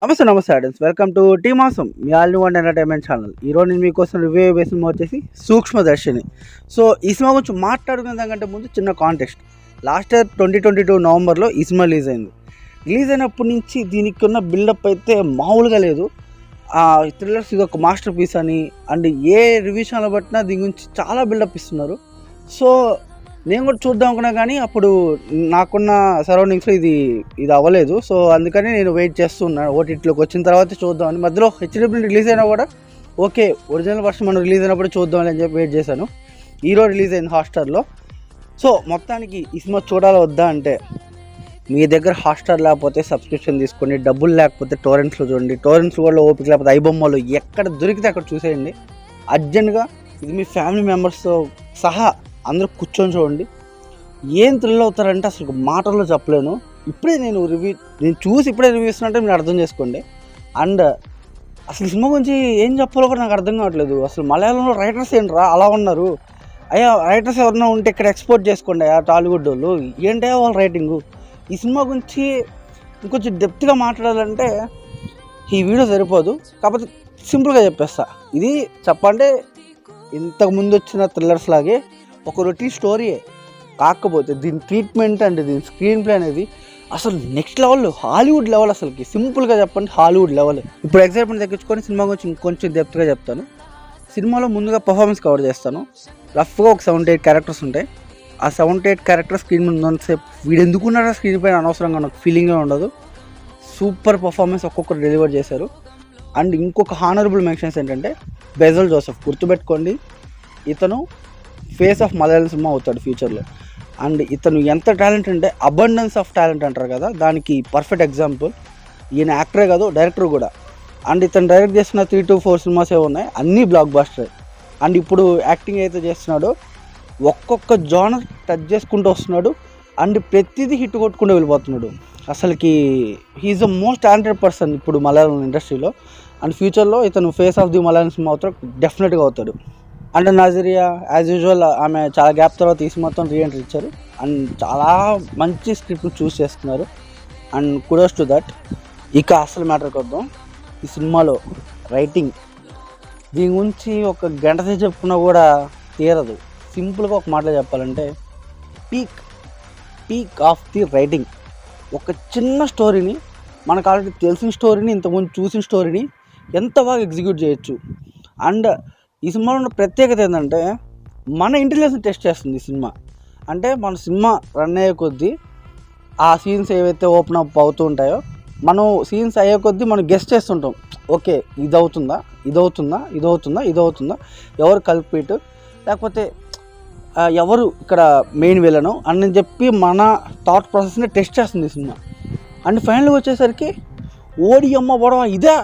నమస్తే audience, welcome to team awesome, me all in one entertainment channel. ఈరోజు నేను మీకోసం రివ్యూ వేసిన సినిమా వచ్చేసి సూక్ష్మదర్శిని. సో ఈ సినిమా గురించి మాట్లాడుకునే దానికంటే ముందు చిన్న కాంటెక్స్ట్. లాస్ట్ ఇయర్ 2022 నవంబర్లో ఈ సినిమా రిలీజ్ అయింది. రిలీజ్ అయినప్పటి నుంచి దీనికి ఉన్న బిల్డప్ అయితే మామూలుగా లేదు. థ్రిల్లర్స్ ఇది ఒక మాస్టర్ పీస్ అని, అండ్ ఏ రివ్యూ ఛానల్ బట్టినా దీని గురించి చాలా బిల్డప్ ఇస్తున్నారు. సో నేను కూడా చూద్దాం అనుకున్నా, కానీ అప్పుడు నాకున్న సరౌండింగ్స్లో ఇది అవ్వలేదు. సో అందుకని నేను వెయిట్ చేస్తున్నాను ఓటీటీలోకి వచ్చిన తర్వాత చూద్దామని. మధ్యలో హెచ్డీ రిలీజ్ అయినా కూడా ఓకే, ఒరిజినల్ వర్షన్ మనం రిలీజ్ అయినప్పుడు చూద్దామని అని చెప్పి వెయిట్ చేశాను. ఈరోజు రిలీజ్ అయింది హాట్స్టార్లో. సో మొత్తానికి ఈ సినిమా చూడాలి వద్దా అంటే, మీ దగ్గర హాట్స్టార్ లేకపోతే సబ్స్క్రిప్షన్ తీసుకోండి, డబ్బులు లేకపోతే టోరెంట్స్లో చూడండి. టోరెంట్స్ కూడా ఓపిక లేకపోతే ఐబొమ్మలో ఎక్కడ దొరికితే అక్కడ చూసేయండి. అర్జెంట్గా ఇది మీ ఫ్యామిలీ మెంబర్స్తో సహా అందరూ కూర్చొని చూడండి. ఏం థ్రిల్ అవుతారంటే అసలు మాటల్లో చెప్పలేను. నేను చూసి ఇప్పుడే రివ్యూ ఇస్తున్నట్టే మీరు అర్థం చేసుకోండి. అండ్ అసలు సినిమా గురించి ఏం చెప్పాలో కూడా నాకు అర్థం కావట్లేదు. అసలు మలయాళంలో రైటర్స్ ఏంట్రా అలా ఉన్నారు? అయ్యా, రైటర్స్ ఎవరైనా ఉంటే ఇక్కడ ఎక్స్పోర్ట్ చేసుకోండి అయ్యా, టాలీవుడ్ వాళ్ళు. ఏంటయ్యా వాళ్ళ రైటింగు? ఈ సినిమా గురించి ఇంకొంచెం డెప్త్గా మాట్లాడాలంటే ఈ వీడియో సరిపోదు. కాకపోతే సింపుల్గా చెప్పేస్తా. ఇది చెప్పంటే ఇంతకుముందు వచ్చిన థ్రిల్లర్స్ లాగే ఒక రొటీన్ స్టోరీయే, కాకపోతే దీని ట్రీట్మెంట్ అండ్ దీని స్క్రీన్ ప్లే అనేది అసలు నెక్స్ట్ లెవెల్, హాలీవుడ్ లెవెల్. అసలుకి సింపుల్గా చెప్పండి, హాలీవుడ్ లెవెల్. ఇప్పుడు ఎగ్జైట్మెంట్ తగ్గించుకొని సినిమా గురించి ఇంకొంచెం డెప్త్గా చెప్తాను. సినిమాలో ముందుగా పర్ఫార్మెన్స్ కవర్ చేస్తాను. రఫ్గా ఒక 7-8 క్యారెక్టర్స్ ఉంటాయి. ఆ 7-8 క్యారెక్టర్స్ స్క్రీన్ మీద ఉన్నంతసేపు వీడు ఎందుకున్నారా స్క్రీన్ పైన అనవసరంగా నాకు ఫీలింగే ఉండదు. సూపర్ పర్ఫార్మెన్స్ ఒక్కొక్కరు డెలివర్ చేశారు. అండ్ ఇంకొక హానరబుల్ మెన్షన్స్ ఏంటంటే, బెజల్ జోసెఫ్ గుర్తుపెట్టుకోండి, ఇతను ఫేస్ ఆఫ్ మలయాళం సినిమా అవుతాడు ఫ్యూచర్లో. అండ్ ఇతను ఎంత టాలెంట్ అంటే అబండెన్స్ ఆఫ్ టాలెంట్ అంటారు కదా, దానికి పర్ఫెక్ట్ ఎగ్జాంపుల్. ఈయన యాక్టరే కాదు, డైరెక్టర్ కూడా. అండ్ ఇతను డైరెక్ట్ చేసిన 3 to 4 సినిమాస్ ఏ ఉన్నాయి, అన్నీ బ్లాక్ బస్టరే. అండ్ ఇప్పుడు యాక్టింగ్ అయితే చేస్తున్నాడో ఒక్కొక్క జానర్ టచ్ చేసుకుంటూ వస్తున్నాడు. అండ్ ప్రతిదీ హిట్ కొట్టుకుంటూ వెళ్ళిపోతున్నాడు. అసలుకి he's the most talented person ఇప్పుడు మలయాళం ఇండస్ట్రీలో. అండ్ ఫ్యూచర్లో ఇతను face of the Malayalam cinema అవుతాడు, డెఫినెట్గా అవుతాడు. అండ్ నజరియా యాజ్ యూజువల్ ఆమె చాలా గ్యాప్ తర్వాత తీసి మొత్తం రీఎంట్రీ ఇచ్చారు. అండ్ చాలా మంచి స్క్రిప్ట్ చూస్ చేస్తున్నారు. And kudos to that. ఇక అసలు మ్యాటర్కి వద్దాం. ఈ సినిమాలో రైటింగ్, దీని గురించి ఒక గంట సేపు చెప్పుకున్నా కూడా తీరదు. సింపుల్గా ఒక మాటలో చెప్పాలంటే పీక్ ఆఫ్ ది రైటింగ్. ఒక చిన్న స్టోరీని, మనకు ఆల్రెడీ తెలిసిన స్టోరీని, ఇంతకుముందు చూసిన స్టోరీని ఎంత బాగా ఎగ్జిక్యూట్ చేయొచ్చు. అండ్ ఈ సినిమాలో ఉన్న ప్రత్యేకత ఏంటంటే, మన ఇంటెలిజెన్స్ టెస్ట్ చేస్తుంది ఈ సినిమా. అంటే మన సినిమా రన్ అయ్యే కొద్దీ ఆ సీన్స్ ఏవైతే ఓపెన్ అప్ అవుతూ ఉంటాయో, మనం సీన్స్ అయ్యే కొద్దీ మనం గెస్ట్ చేస్తుంటాం. ఓకే, ఇది అవుతుందా, ఎవరు కల్పిట్, లేకపోతే ఎవరు ఇక్కడ మెయిన్ విలను అని చెప్పి మన థాట్ ప్రాసెస్ని టెస్ట్ చేస్తుంది ఈ సినిమా. అండ్ ఫైనల్గా వచ్చేసరికి ఓడి అమ్మ పొడవ ఇదే,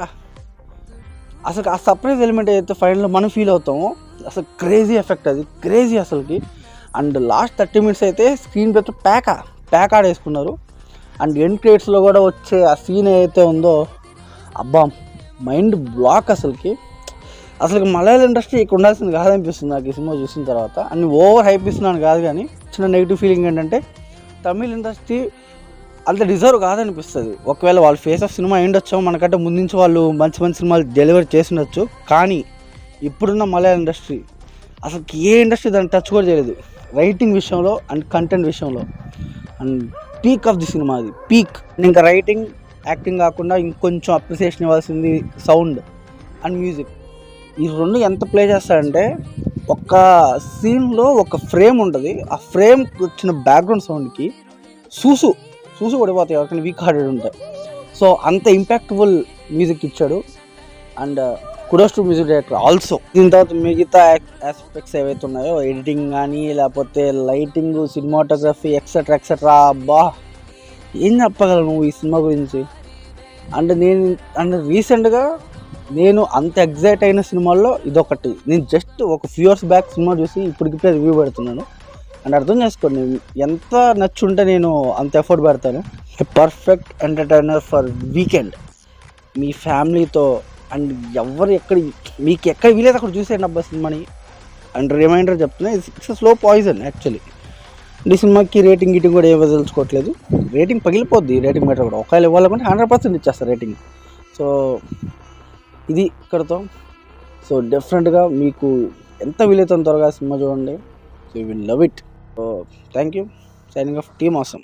అసలు ఆ సర్ప్రైజ్ ఎలిమెంట్ అయితే ఫైనల్లో మనం ఫీల్ అవుతామో, అసలు క్రేజీ ఎఫెక్ట్, అది క్రేజీ అసలుకి. అండ్ లాస్ట్ 30 minutes అయితే స్క్రీన్ పెద్ద ప్యాక్ ఆడేసుకున్నారు. అండ్ ఎండ్ క్రెడిట్స్లో కూడా వచ్చే ఆ సీన్ ఏదైతే ఉందో, అబ్బా మైండ్ బ్లాక్ అసలుకి మలయాళం ఇండస్ట్రీ ఇక్కడ ఉండాల్సింది కాదనిపిస్తుంది నాకు ఈ సినిమా చూసిన తర్వాత. అన్ని ఓవర్ హైప్ ఇస్తున్నాను కాదు, కానీ చిన్న నెగిటివ్ ఫీలింగ్ ఏంటంటే, తమిళ్ ఇండస్ట్రీ అంత డిజర్వ్ కాదనిపిస్తుంది. ఒకవేళ వాళ్ళు ఫేస్ ఆఫ్ సినిమా అయ్యుండొచ్చు, మనకంటే ముందుంచి వాళ్ళు మంచి సినిమాలు డెలివరీ చేసిండొచ్చు. కానీ ఇప్పుడున్న మలయాళం ఇండస్ట్రీ అసలు ఏ ఇండస్ట్రీ దాన్ని టచ్ కూడా చేయలేదు, రైటింగ్ విషయంలో అండ్ కంటెంట్ విషయంలో. And peak of the cinema అది, పీక్. ఇంకా రైటింగ్, యాక్టింగ్ కాకుండా ఇంకొంచెం అప్రిసియేషన్ ఇవ్వాల్సింది సౌండ్ అండ్ మ్యూజిక్. ఈ రెండు ఎంత ప్లే చేస్తారంటే, ఒక సీన్లో ఒక ఫ్రేమ్ ఉంటుంది, ఆ ఫ్రేమ్కి వచ్చిన బ్యాక్గ్రౌండ్ సౌండ్కి సూసు పడిపోతాయి ఎవరికైనా వీక్ హార్టెడ్ ఉంటాయి. సో అంత ఇంపాక్ట్ఫుల్ మ్యూజిక్ ఇచ్చాడు. And kudos to music director also. దీని తర్వాత మిగతా ఆస్పెక్ట్స్ ఏవైతే ఉన్నాయో, ఎడిటింగ్ కానీ లేకపోతే లైటింగ్, సినిమాటోగ్రఫీ ఎక్సెట్రా అబ్బా ఏం చెప్పగలను ఈ సినిమా గురించి. అండ్ రీసెంట్గా నేను అంత ఎగ్జైట్ అయిన సినిమాల్లో ఇదొకటి. నేను జస్ట్ ఒక ఫ్యూ ఇయర్స్ బ్యాక్ సినిమా చూసి ఇప్పటికిప్పుడే రివ్యూ పెడుతున్నాను. అండ్ అర్థం చేసుకోండి, ఎంత నచ్చుంటే నేను అంత ఎఫర్ట్ పెడతాను. పర్ఫెక్ట్ ఎంటర్టైనర్ ఫర్ వీకెండ్ మీ ఫ్యామిలీతో. అండ్ మీకు ఎక్కడ వీలేదు అక్కడ చూసేయండి అబ్బా సినిమాని. అండ్ రిమైండర్ చెప్తున్నా, ఇట్స్ స్లో పాయిజన్ యాక్చువల్లీ. ఈ సినిమాకి రేటింగ్ కూడా ఏమో తెలుసుకోవట్లేదు. రేటింగ్ పగిలిపోద్ది, రేటింగ్ మీటర్ కూడా. ఒకవేళ ఇవ్వాలనుకుంటే 100% ఇచ్చేస్తారు రేటింగ్. సో ఇది ఇక్కడతో. సో డెఫినెట్గా మీకు ఎంత వీలైతే త్వరగా సినిమా చూడండి. So you will love it. So thank you. Signing off team awesome.